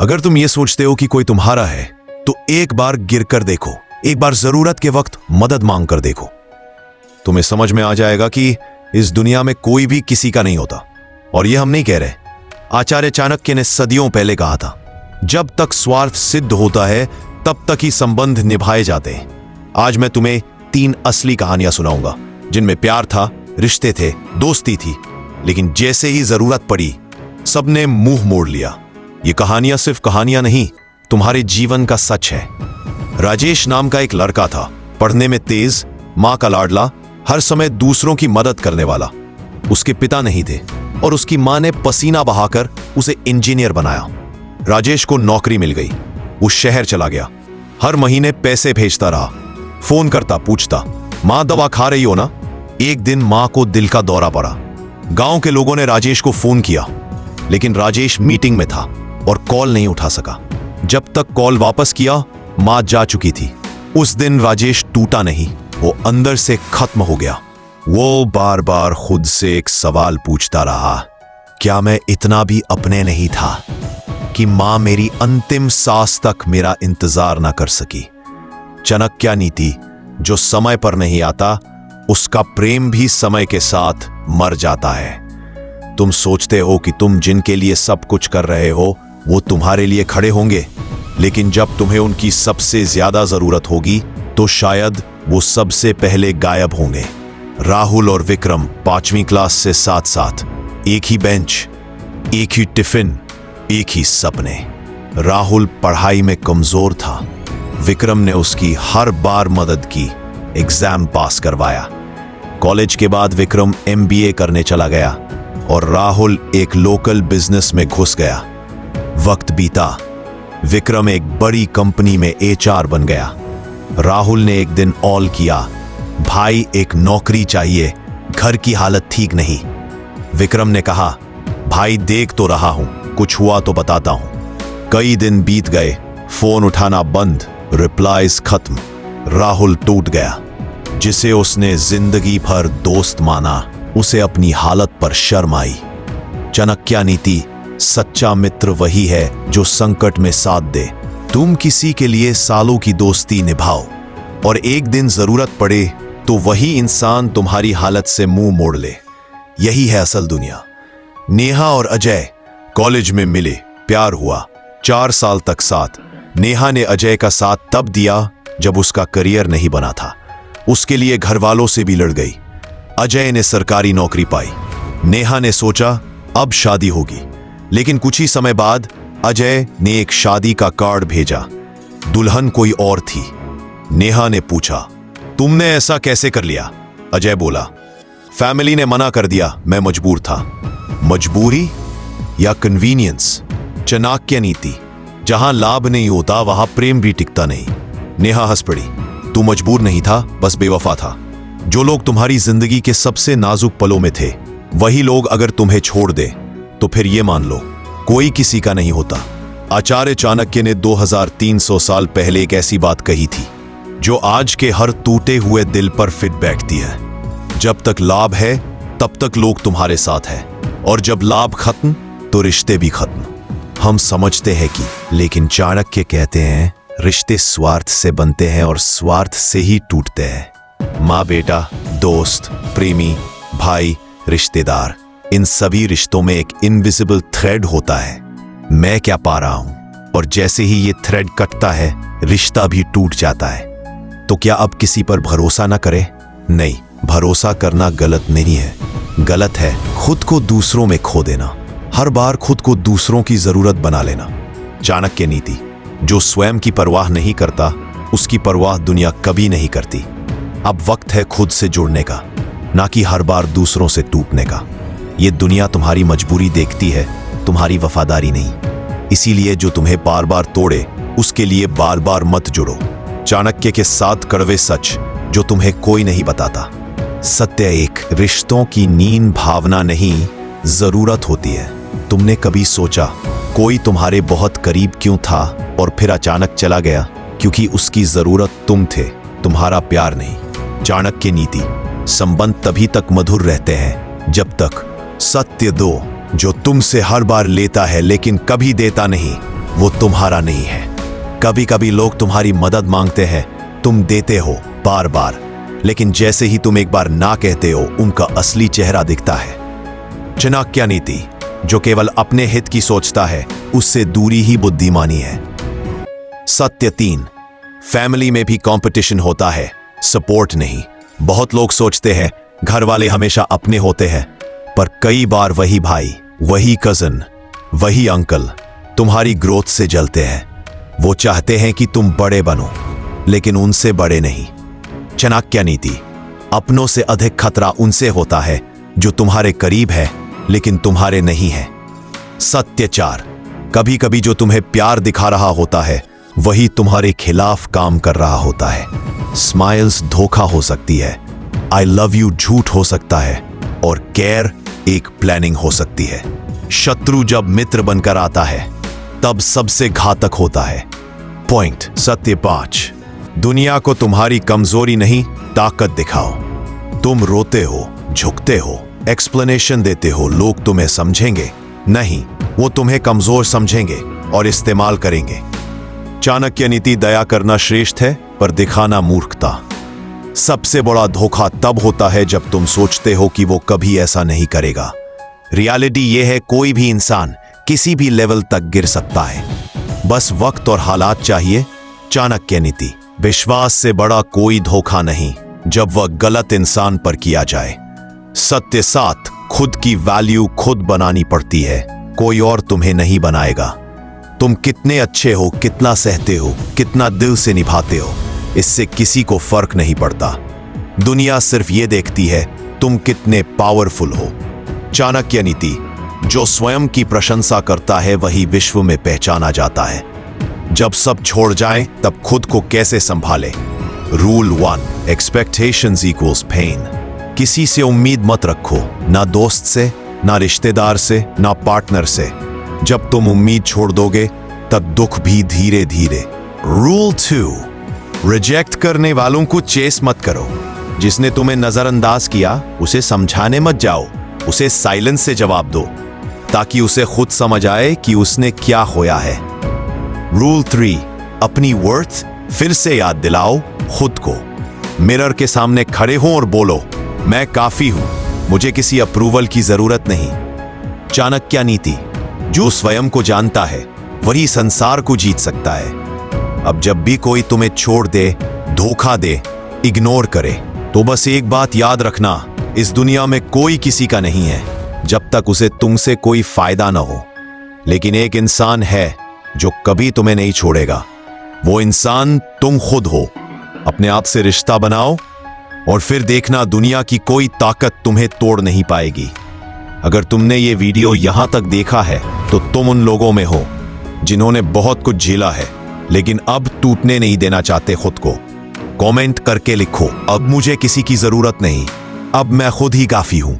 अगर तुम ये सोचते हो कि कोई तुम्हारा है तो एक बार गिर कर देखो, एक बार जरूरत के वक्त मदद मांग कर देखो। तुम्हें समझ में आ जाएगा कि इस दुनिया में कोई भी किसी का नहीं होता। और ये हम नहीं कह रहे, आचार्य चाणक्य ने सदियों पहले कहा था, जब तक स्वार्थ सिद्ध होता है तब तक ही संबंध निभाए जाते हैं। आज मैं तुम्हें 3 असली कहानियां सुनाऊंगा जिनमें प्यार था, रिश्ते थे, दोस्ती थी, लेकिन जैसे ही जरूरत पड़ी सबने मुंह मोड़ लिया। ये कहानियां सिर्फ कहानियां नहीं, तुम्हारे जीवन का सच है। राजेश नाम का एक लड़का था, पढ़ने में तेज, मां का लाडला, हर समय दूसरों की मदद करने वाला। उसके पिता नहीं थे और उसकी मां ने पसीना बहाकर उसे इंजीनियर बनाया। राजेश को नौकरी मिल गई, वो शहर चला गया, हर महीने पैसे भेजता रहा, फोन करता, पूछता, मां दवा खा रही हो ना? एक दिन मां को दिल का दौरा पड़ा। गांव के लोगों ने राजेश को फोन किया, लेकिन राजेश मीटिंग में था और कॉल नहीं उठा सका। जब तक कॉल वापस किया मां जा चुकी थी। उस दिन राजेश टूटा नहीं, वो अंदर से खत्म हो गया। वो बार बार खुद से एक सवाल पूछता रहा, क्या मैं इतना भी अपने नहीं था कि मां मेरी अंतिम सांस तक मेरा इंतजार ना कर सकी? चाणक्य नीति, जो समय पर नहीं आता उसका प्रेम भी समय के साथ मर जाता है। तुम सोचते हो कि तुम जिनके लिए सब कुछ कर रहे हो वो तुम्हारे लिए खड़े होंगे, लेकिन जब तुम्हें उनकी सबसे ज्यादा जरूरत होगी तो शायद वो सबसे पहले गायब होंगे। राहुल और विक्रम 5वीं क्लास से साथ साथ, एक ही बेंच, एक ही टिफिन, एक ही सपने। राहुल पढ़ाई में कमजोर था, विक्रम ने उसकी हर बार मदद की, एग्जाम पास करवाया। कॉलेज के बाद विक्रम MBA करने चला गया और राहुल एक लोकल बिजनेस में घुस गया। वक्त बीता, विक्रम एक बड़ी कंपनी में HR बन गया। राहुल ने एक दिन ऑल किया, भाई एक नौकरी चाहिए, घर की हालत ठीक नहीं। विक्रम ने कहा, भाई देख तो रहा हूं, कुछ हुआ तो बताता हूं। कई दिन बीत गए, फोन उठाना बंद, रिप्लाईज खत्म। राहुल टूट गया। जिसे उसने जिंदगी भर दोस्त माना उसे अपनी हालत पर शर्म आई। चाणक्य नीति, सच्चा मित्र वही है जो संकट में साथ दे। तुम किसी के लिए सालों की दोस्ती निभाओ और एक दिन जरूरत पड़े तो वही इंसान तुम्हारी हालत से मुंह मोड़ ले। यही है असल दुनिया। नेहा और अजय कॉलेज में मिले, प्यार हुआ, 4 साल तक साथ। नेहा ने अजय का साथ तब दिया जब उसका करियर नहीं बना था, उसके लिए घर वालों से भी लड़ गई। अजय ने सरकारी नौकरी पाई। नेहा ने सोचा अब शादी होगी, लेकिन कुछ ही समय बाद अजय ने एक शादी का कार्ड भेजा। दुल्हन कोई और थी। नेहा ने पूछा, तुमने ऐसा कैसे कर लिया? अजय बोला, फैमिली ने मना कर दिया, मैं मजबूर था। मजबूरी या कन्वीनियंस? चाणक्य नीति, जहां लाभ नहीं होता वहां प्रेम भी टिकता नहीं। नेहा हंस पड़ी, तू मजबूर नहीं था, बस बेवफा था। जो लोग तुम्हारी जिंदगी के सबसे नाजुक पलों में थे वही लोग अगर तुम्हें छोड़ दे तो फिर ये मान लो कोई किसी का नहीं होता। आचार्य चाणक्य ने 2300 साल पहले एक ऐसी बात कही थी जो आज के हर टूटे हुए दिल पर फिट बैठती है। जब तक लाभ है तब तक लोग तुम्हारे साथ हैं, और जब लाभ खत्म तो रिश्ते भी खत्म। हम समझते हैं कि, लेकिन चाणक्य कहते हैं रिश्ते स्वार्थ से बनते हैं और स्वार्थ से ही टूटते हैं। माँ बेटा, दोस्त, प्रेमी, भाई, रिश्तेदार, इन सभी रिश्तों में एक इनविजिबल थ्रेड होता है, मैं क्या पा रहा हूं, और जैसे ही ये थ्रेड कटता है रिश्ता भी टूट जाता है। तो क्या अब किसी पर भरोसा ना करें? नहीं, भरोसा करना गलत नहीं है, गलत है खुद को दूसरों में खो देना, हर बार खुद को दूसरों की जरूरत बना लेना। चाणक्य नीति, जो स्वयं की परवाह नहीं करता उसकी परवाह दुनिया कभी नहीं करती। अब वक्त है खुद से जुड़ने का, ना कि हर बार दूसरों से टूटने का। ये दुनिया तुम्हारी मजबूरी देखती है, तुम्हारी वफादारी नहीं। इसीलिए जो तुम्हें बार बार तोड़े उसके लिए बार बार मत जुड़ो। चाणक्य के 7 कड़वे सच जो तुम्हें कोई नहीं बताता। सत्य 1, रिश्तों की नींद भावना नहीं, जरूरत होती है। तुमने कभी सोचा कोई तुम्हारे बहुत करीब क्यों था और फिर अचानक चला गया? क्योंकि उसकी जरूरत तुम थे, तुम्हारा प्यार नहीं। चाणक्य नीति, संबंध तभी तक मधुर रहते हैं जब तक सत्य दो, जो तुमसे हर बार लेता है लेकिन कभी देता नहीं, वो तुम्हारा नहीं है। कभी कभी लोग तुम्हारी मदद मांगते हैं, तुम देते हो बार बार, लेकिन जैसे ही तुम एक बार ना कहते हो उनका असली चेहरा दिखता है। चाणक्य नीति, जो केवल अपने हित की सोचता है उससे दूरी ही बुद्धिमानी है। सत्य 3, फैमिली में भी कंपटीशन होता है, सपोर्ट नहीं। बहुत लोग सोचते हैं घर वाले हमेशा अपने होते हैं, पर कई बार वही भाई, वही कजन, वही अंकल तुम्हारी ग्रोथ से जलते हैं। वो चाहते हैं कि तुम बड़े बनो, लेकिन उनसे बड़े नहीं। चाणक्य नीति, अपनों से अधिक खतरा उनसे होता है जो तुम्हारे करीब है लेकिन तुम्हारे नहीं है। सत्य 4, कभी कभी जो तुम्हें प्यार दिखा रहा होता है वही तुम्हारे खिलाफ काम कर रहा होता है। स्माइल्स धोखा हो सकती है, आई लव यू झूठ हो सकता है, और केयर एक प्लानिंग हो सकती है। शत्रु जब मित्र बनकर आता है तब सबसे घातक होता है। पॉइंट सत्य 5, दुनिया को तुम्हारी कमजोरी नहीं ताकत दिखाओ। तुम रोते हो, झुकते हो, एक्सप्लेनेशन देते हो, लोग तुम्हें समझेंगे नहीं, वो तुम्हें कमजोर समझेंगे और इस्तेमाल करेंगे। चाणक्य नीति, दया करना श्रेष्ठ है पर दिखाना मूर्खता। सबसे बड़ा धोखा तब होता है जब तुम सोचते हो कि वो कभी ऐसा नहीं करेगा। रियलिटी ये है, कोई भी इंसान किसी भी लेवल तक गिर सकता है, बस वक्त और हालात चाहिए। चाणक्य नीति, विश्वास से बड़ा कोई धोखा नहीं जब वह गलत इंसान पर किया जाए। सत्य 7, खुद की वैल्यू खुद बनानी पड़ती है, कोई और तुम्हें नहीं बनाएगा। तुम कितने अच्छे हो, कितना सहते हो, कितना दिल से निभाते हो, इससे किसी को फर्क नहीं पड़ता। दुनिया सिर्फ ये देखती है तुम कितने पावरफुल हो। चाणक्य नीति, जो स्वयं की प्रशंसा करता है वही विश्व में पहचाना जाता है। जब सब छोड़ जाएं तब खुद को कैसे संभाले। Rule 1, expectations equals pain. किसी से उम्मीद मत रखो, ना दोस्त से, ना रिश्तेदार से, ना पार्टनर से। जब तुम उम्मीद छोड़ दोगे तब दुख भी धीरे धीरे। रूल 2, रिजेक्ट करने वालों को चेस मत करो। जिसने तुम्हें नजरअंदाज किया उसे समझाने मत जाओ, उसे साइलेंस से जवाब दो ताकि उसे खुद समझ आए कि उसने क्या खोया है। रूल 3, अपनी वर्थ फिर से याद दिलाओ खुद को। मिरर के सामने खड़े हो और बोलो, मैं काफी हूं, मुझे किसी अप्रूवल की जरूरत नहीं। चाणक्य नीति, जो स्वयं को जानता है वही संसार को जीत सकता है। अब जब भी कोई तुम्हें छोड़ दे, धोखा दे, इग्नोर करे, तो बस एक बात याद रखना, इस दुनिया में कोई किसी का नहीं है जब तक उसे तुमसे कोई फायदा ना हो। लेकिन एक इंसान है जो कभी तुम्हें नहीं छोड़ेगा, वो इंसान तुम खुद हो। अपने आप से रिश्ता बनाओ और फिर देखना दुनिया की कोई ताकत तुम्हें तोड़ नहीं पाएगी। अगर तुमने ये वीडियो यहां तक देखा है तो तुम उन लोगों में हो जिन्होंने बहुत कुछ झेला है लेकिन अब टूटने नहीं देना चाहते खुद को। कमेंट करके लिखो, अब मुझे किसी की जरूरत नहीं, अब मैं खुद ही काफी हूं।